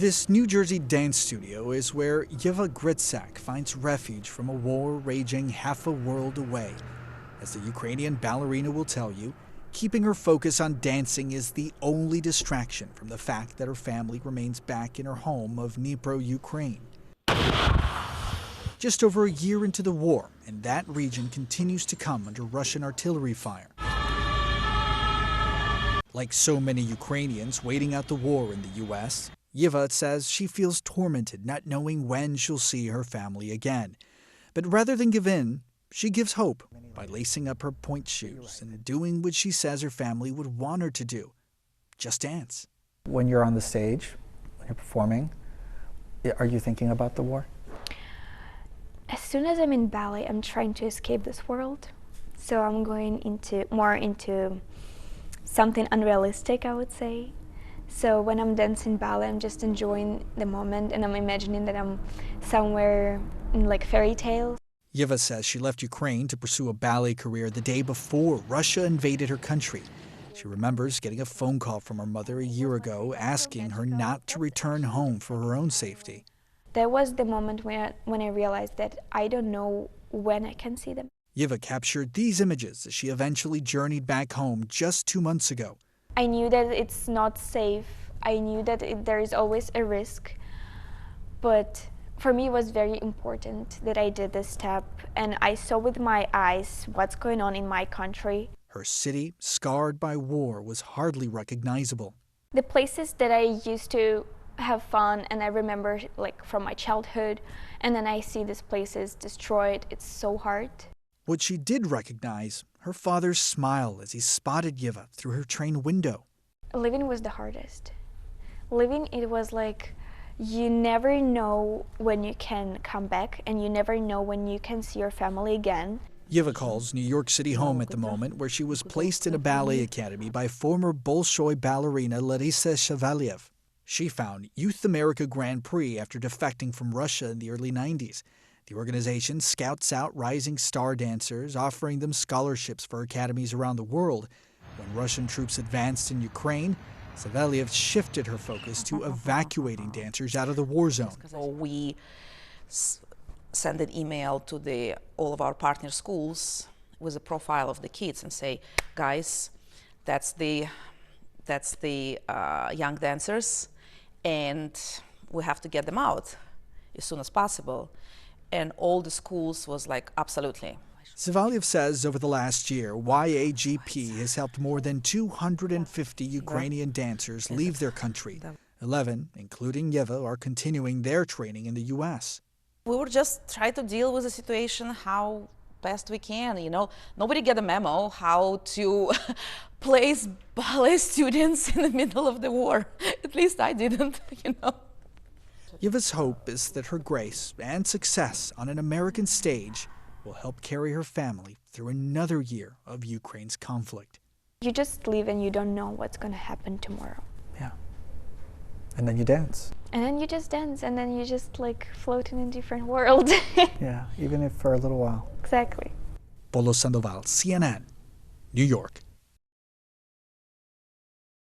This New Jersey dance studio is where Yeva Gritsak finds refuge from a war raging half a world away. As the Ukrainian ballerina will tell you, keeping her focus on dancing is the only distraction from the fact that her family remains back in her home of Dnipro, Ukraine. Just over a year into the war, and that region continues to come under Russian artillery fire. Like so many Ukrainians waiting out the war in the U.S., Yeva says she feels tormented not knowing when she'll see her family again. But rather than give in, she gives hope by lacing up her pointe shoes and doing what she says her family would want her to do, just dance. When you're on the stage, when you're performing, are you thinking about the war? As soon as I'm in ballet, I'm trying to escape this world. So I'm going more into something unrealistic, I would say. So when I'm dancing ballet, I'm just enjoying the moment and I'm imagining that I'm somewhere in like fairy tales. Yeva says she left Ukraine to pursue a ballet career the day before Russia invaded her country. She remembers getting a phone call from her mother a year ago asking her not to return home for her own safety. That was the moment when I realized that I don't know when I can see them. Yeva captured these images as she eventually journeyed back home just 2 months ago. I knew that it's not safe. I knew that there is always a risk. But for me, it was very important that I did this step and I saw with my eyes what's going on in my country. Her city, scarred by war, was hardly recognizable. The places that I used to have fun and I remember like from my childhood, and then I see these places destroyed, it's so hard. What she did recognize, her father's smile as he spotted Yeva through her train window. Living was the hardest. Living, it was like you never know when you can come back and you never know when you can see your family again. Yeva calls New York City home at the moment, where she was placed in a ballet academy by former Bolshoi ballerina Larisa Shavalyev. She found Youth America Grand Prix after defecting from Russia in the early 90s. The organization scouts out rising star dancers, offering them scholarships for academies around the world. When Russian troops advanced in Ukraine, Savelyev shifted her focus to evacuating dancers out of the war zone. We send an email to all of our partner schools with a profile of the kids and say, guys, that's the young dancers, and we have to get them out as soon as possible. And all the schools was like, absolutely. Savalyev says over the last year, YAGP has helped more than 250 Ukrainian dancers leave their country. 11, including Yeva, are continuing their training in the U.S. We were just trying to deal with the situation how best we can, you know. Nobody get a memo how to place ballet students in the middle of the war. At least I didn't, you know. Yeva's hope is that her grace and success on an American stage will help carry her family through another year of Ukraine's conflict. You just live and you don't know what's going to happen tomorrow. Yeah. And then you dance. And then you just dance and then you just like float in a different world. Yeah, even if for a little while. Exactly. Polo Sandoval, CNN, New York.